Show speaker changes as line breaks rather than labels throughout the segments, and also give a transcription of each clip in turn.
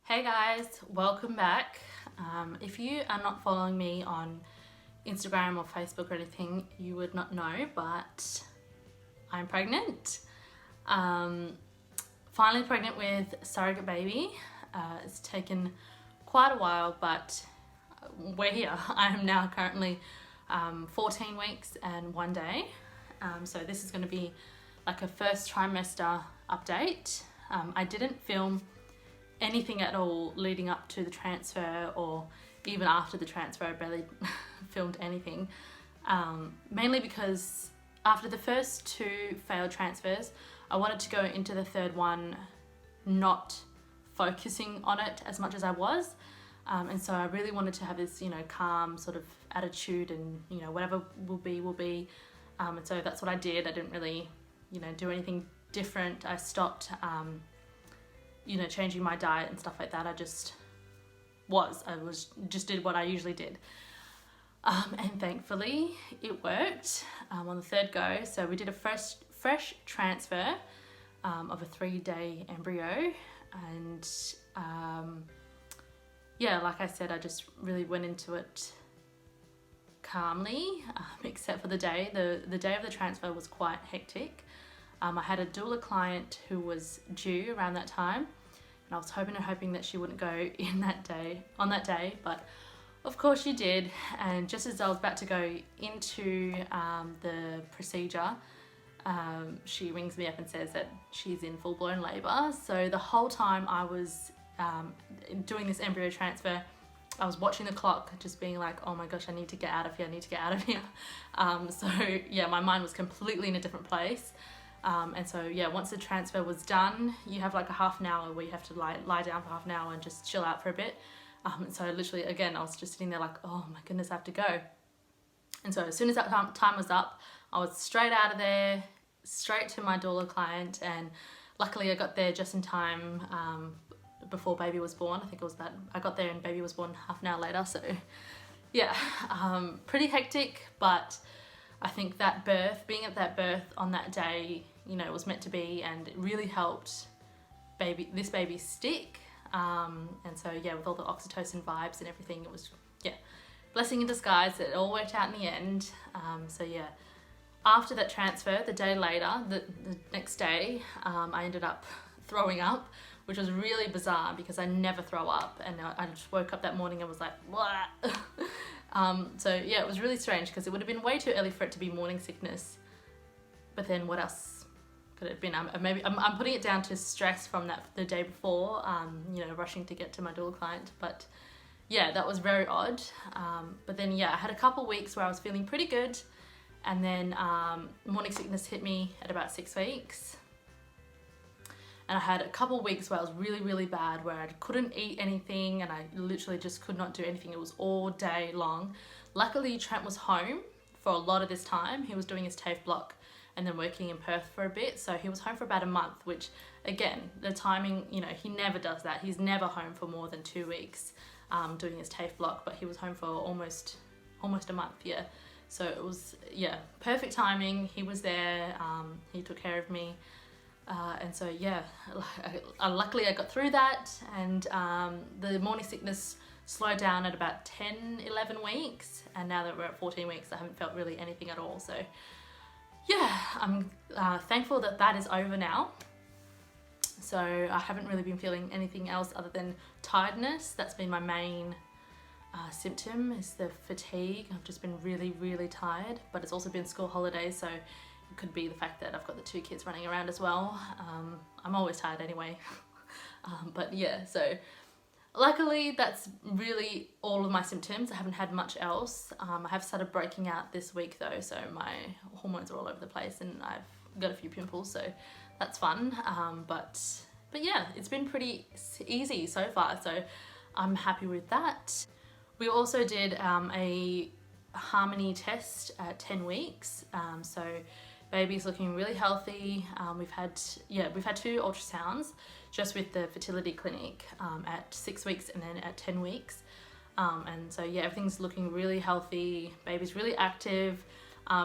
Hey guys, welcome back. If you are not following me on Instagram or Facebook or anything, you would not know, but I'm pregnant. Finally pregnant with surrogate baby. It's taken quite a while, but we're here. I am now currently 14 weeks and 1 day. So this is going to be like a first trimester update. I didn't film anything at all leading up to the transfer or even after the transfer. I barely filmed anything, mainly because after the first two failed transfers, I wanted to go into the third one not focusing on it as much as I was, and so I really wanted to have this, calm sort of attitude and, whatever will be, and so that's what I did. I didn't really, do anything different. I stopped changing my diet and stuff like that. I just did what I usually did. And thankfully it worked on the third go. So we did a fresh transfer of a 3-day embryo. And like I said, I just really went into it calmly, except for the day. The day of the transfer was quite hectic. I had a doula client who was due around that time, and I was hoping that she wouldn't go on that day, but of course she did. And just as I was about to go into the procedure, she rings me up and says that she's in full-blown labour. So the whole time I was doing this embryo transfer, I was watching the clock, just being like, oh my gosh, I need to get out of here, my mind was completely in a different place. Once the transfer was done, you have like a half an hour where you have to lie down for half an hour and just chill out for a bit. So literally, again, I was just sitting there like, oh my goodness, I have to go. And so as soon as that time was up, I was straight out of there, straight to my doula client. And luckily I got there just in time before baby was born. I think it was I got there and baby was born half an hour later. So pretty hectic, but I think being at that birth on that day, it was meant to be, and it really helped this baby stick. With all the oxytocin vibes and everything, it was, blessing in disguise. It all worked out in the end. After that transfer, the day later, the next day, I ended up throwing up, which was really bizarre because I never throw up, and I just woke up that morning and was like, blah. It was really strange because it would have been way too early for it to be morning sickness. But then what else could it have been? I'm putting it down to stress from the day before, rushing to get to my doula client. But that was very odd. But then I had a couple weeks where I was feeling pretty good, and then morning sickness hit me at about 6 weeks. And I had a couple weeks where I was really, really bad, where I couldn't eat anything and I literally just could not do anything. It was all day long. Luckily, Trent was home for a lot of this time. He was doing his TAFE block and then working in Perth for a bit. So he was home for about a month, which again, the timing, he never does that. He's never home for more than 2 weeks doing his TAFE block, but he was home for almost a month, So it was, perfect timing. He was there, he took care of me. Luckily I got through that, and the morning sickness slowed down at about 10-11 weeks, and now that we're at 14 weeks I haven't felt really anything at all. So I'm thankful that is over now. So I haven't really been feeling anything else other than tiredness. That's been my main symptom, is the fatigue. I've just been really, really tired, but it's also been school holidays, so it could be the fact that I've got the 2 kids running around as well. I'm always tired anyway. So luckily that's really all of my symptoms. I haven't had much else. I have started breaking out this week though, so my hormones are all over the place and I've got a few pimples, so that's fun. But it's been pretty easy so far, so I'm happy with that. We also did a harmony test at 10 weeks. So baby's looking really healthy. We've had 2 ultrasounds just with the fertility clinic at 6 weeks and then at 10 weeks. Everything's looking really healthy. Baby's really active.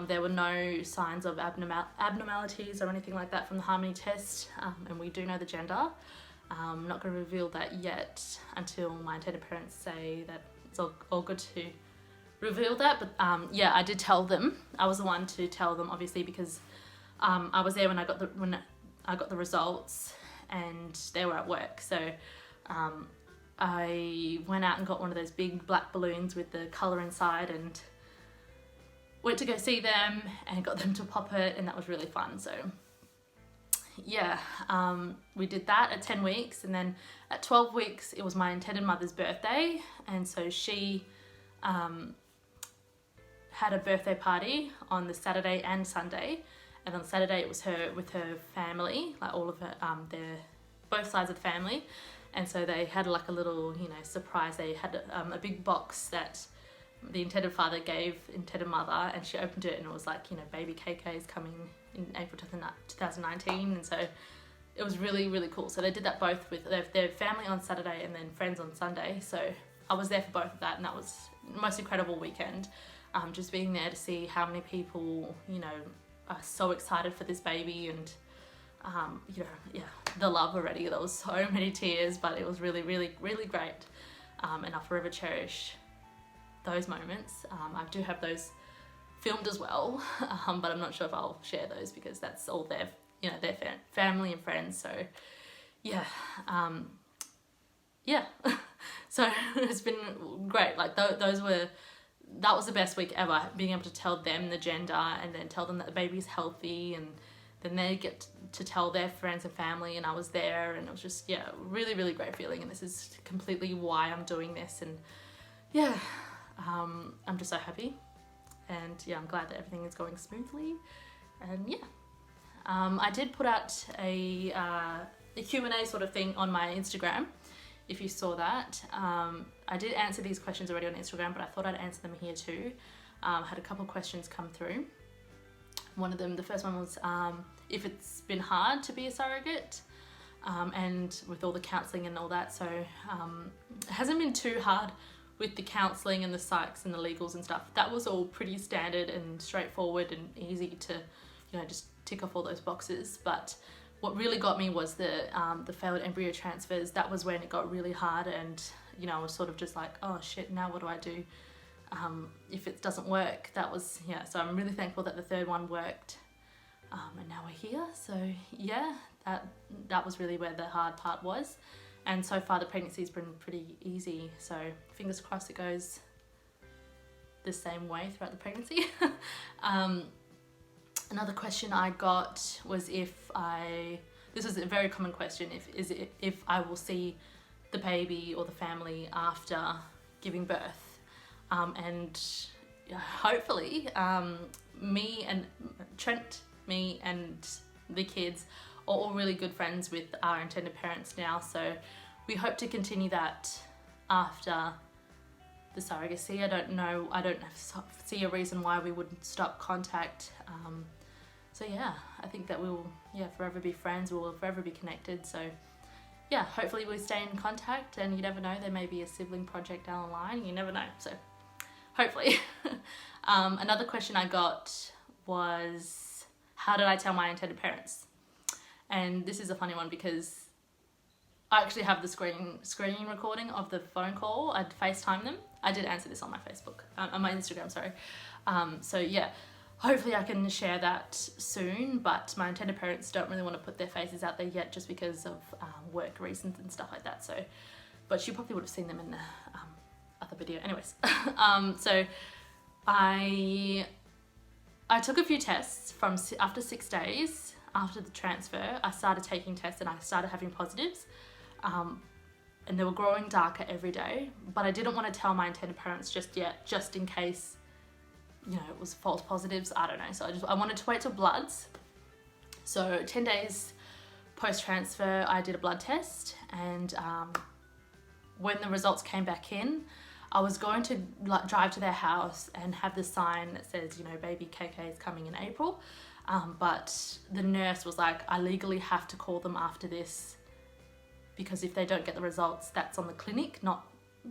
There were no signs of abnormalities or anything like that from the harmony test, and we do know the gender. I'm not going to reveal that yet until my intended parents say that it's all good to reveal that. But yeah, I did tell them. I was the one to tell them, obviously, because I was there when I got the results, and they were at work. So I went out and got one of those big black balloons with the colour inside, and went to go see them and got them to pop it, and that was really fun. So yeah, we did that at 10 weeks, and then at 12 weeks it was my intended mother's birthday, and so she had a birthday party on the Saturday and Sunday. And on Saturday it was her with her family, like all of her both sides of the family. And so they had like a little, you know, surprise. They had a big box that the intended father gave intended mother, and she opened it and it was like, you know, baby KK is coming in April 2019. And so it was really, really cool. So they did that both with their family on Saturday and then friends on Sunday. So I was there for both of that, and that was the most incredible weekend. Just being there to see how many people, you know, are so excited for this baby, and you know, yeah, the love already. There was so many tears, but it was really, really, really great. And I'll forever cherish those moments. I do have those filmed as well, but I'm not sure if I'll share those because that's all their, you know, their family and friends. So yeah, yeah. So it's been great. Like that was the best week ever, being able to tell them the gender and then tell them that the baby's healthy, and then they get to tell their friends and family, and I was there, and it was just, yeah, really, really great feeling. And this is completely why I'm doing this, and yeah, I'm just so happy, and yeah, I'm glad that everything is going smoothly. And yeah, I did put out a Q&A sort of thing on my Instagram, if you saw that. I did answer these questions already on Instagram, but I thought I'd answer them here too. Had a couple of questions come through. One of them, the first one was if it's been hard to be a surrogate, and with all the counselling and all that. So it hasn't been too hard with the counselling and the psychs and the legals and stuff. That was all pretty standard and straightforward and easy to, you know, just tick off all those boxes. But what really got me was the failed embryo transfers. That was when it got really hard, and you know, I was sort of just like, oh shit, now what do I do if it doesn't work? That was, yeah, so I'm really thankful that the third one worked, and now we're here. So yeah, that was really where the hard part was, and so far the pregnancy's been pretty easy, so fingers crossed it goes the same way throughout the pregnancy. Another question I got was this was a very common question, if I will see the baby or the family after giving birth. And hopefully me and Trent, me and the kids are all really good friends with our intended parents now, so we hope to continue that after the surrogacy. I don't see a reason why we wouldn't stop contact. So yeah, I think that we will, yeah, forever be friends, we'll forever be connected. So yeah, hopefully we stay in contact, and you never know, there may be a sibling project down the line, you never know, so hopefully. Another question I got was, how did I tell my intended parents? And this is a funny one because I actually have the screen recording of the phone call. I'd FaceTime them. I did answer this on my Facebook, on my Instagram, sorry. So yeah, hopefully I can share that soon, but my intended parents don't really want to put their faces out there yet, just because of work reasons and stuff like that. So, but you probably would have seen them in the other video. Anyways, so I took a few tests from after 6 days after the transfer. I started taking tests and I started having positives, and they were growing darker every day. But I didn't want to tell my intended parents just yet, just in case, you know, it was false positives, I don't know. So I wanted to wait till bloods. So 10 days post-transfer, I did a blood test, and when the results came back in, I was going to drive to their house and have the sign that says, you know, baby KK is coming in April. But the nurse was like, I legally have to call them after this, because if they don't get the results, that's on the clinic, not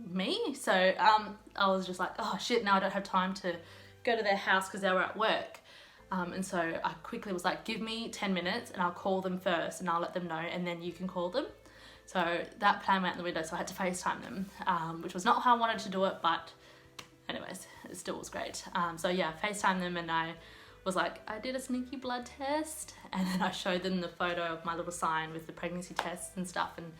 me. So I was just like, oh shit, now I don't have time to go to their house because they were at work. And so I quickly was like, give me 10 minutes and I'll call them first and I'll let them know, and then you can call them. So that plan went out the window, so I had to FaceTime them, which was not how I wanted to do it, but anyways, it still was great. So yeah, FaceTime them, and I was like, I did a sneaky blood test, and then I showed them the photo of my little sign with the pregnancy tests and stuff, and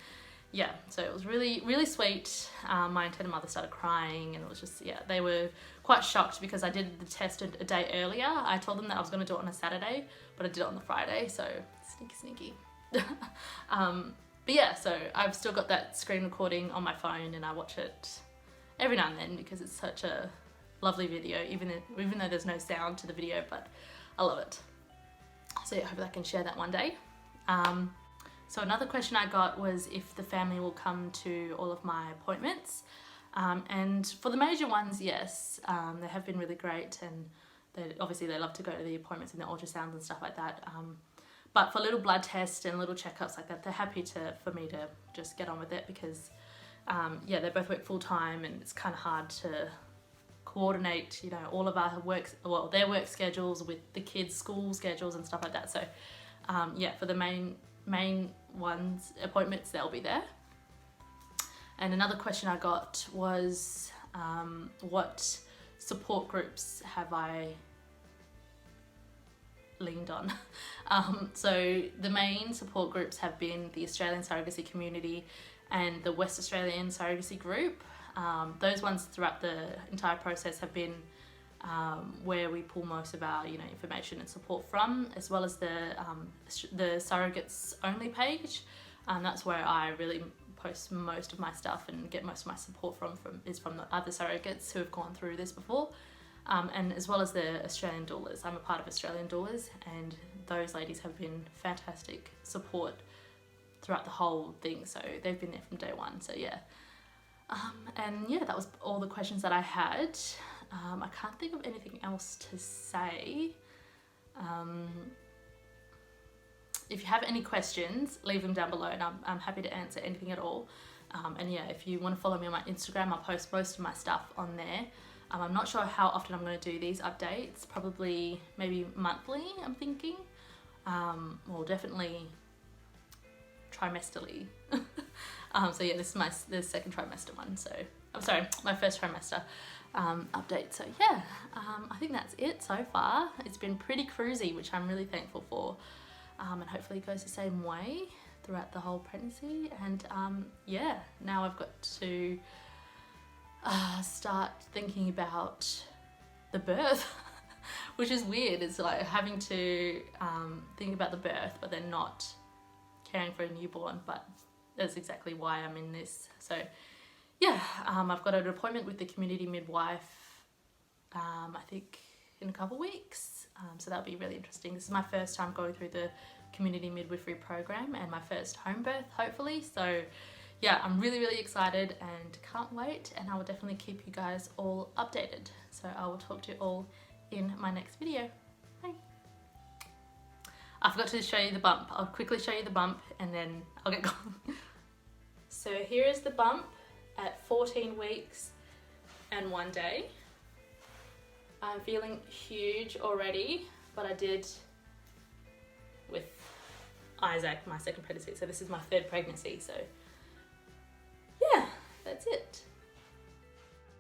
yeah, so it was really, really sweet. My intended mother started crying, and it was just, yeah, they were quite shocked because I did the test a day earlier. I told them that I was going to do it on a Saturday, but I did it on the Friday, so sneaky. But yeah, so I've still got that screen recording on my phone, and I watch it every now and then because it's such a lovely video, even though there's no sound to the video, but I love it. So yeah, I hope I can share that one day. So another question I got was if the family will come to all of my appointments. And for the major ones, yes, they have been really great, and they love to go to the appointments and the ultrasounds and stuff like that. But for little blood tests and little checkups like that, they're happy for me to just get on with it because, yeah, they both work full time, and it's kind of hard to coordinate, you know, all of our their work schedules with the kids' school schedules and stuff like that. So, yeah, for the main ones appointments, they'll be there. And another question I got was, what support groups have I leaned on? So the main support groups have been the Australian surrogacy community and the West Australian surrogacy group. Those ones throughout the entire process have been where we pull most of our, you know, information and support from, as well as the surrogates only page. That's where I really post most of my stuff and get most of my support from the other surrogates who have gone through this before. And as well as the Australian doulas. I'm a part of Australian doulas, and those ladies have been fantastic support throughout the whole thing. So they've been there from day one. So yeah. And yeah, that was all the questions that I had. I can't think of anything else to say. If you have any questions, leave them down below, and I'm happy to answer anything at all. And yeah, if you want to follow me on my Instagram, I'll post most of my stuff on there. I'm not sure how often I'm going to do these updates, probably maybe monthly, I'm thinking. Or definitely trimesterly. So yeah, this is the second trimester one, so I'm sorry, my first trimester update. So yeah, I think that's it so far. It's been pretty cruisy, which I'm really thankful for, and hopefully it goes the same way throughout the whole pregnancy. And yeah, now I've got to start thinking about the birth, which is weird. It's like having to think about the birth, but then not caring for a newborn, but that's exactly why I'm in this. So yeah, I've got an appointment with the community midwife, I think in a couple of weeks. So that'll be really interesting. This is my first time going through the community midwifery program, and my first home birth, hopefully. So yeah, I'm really, really excited and can't wait, and I will definitely keep you guys all updated. So I will talk to you all in my next video. Bye. I forgot to show you the bump. I'll quickly show you the bump and then I'll get going. So here is the bump at 14 weeks and 1 day. I'm feeling huge already, but I did with Isaac, my second pregnancy. So this is my third pregnancy. So yeah, that's it.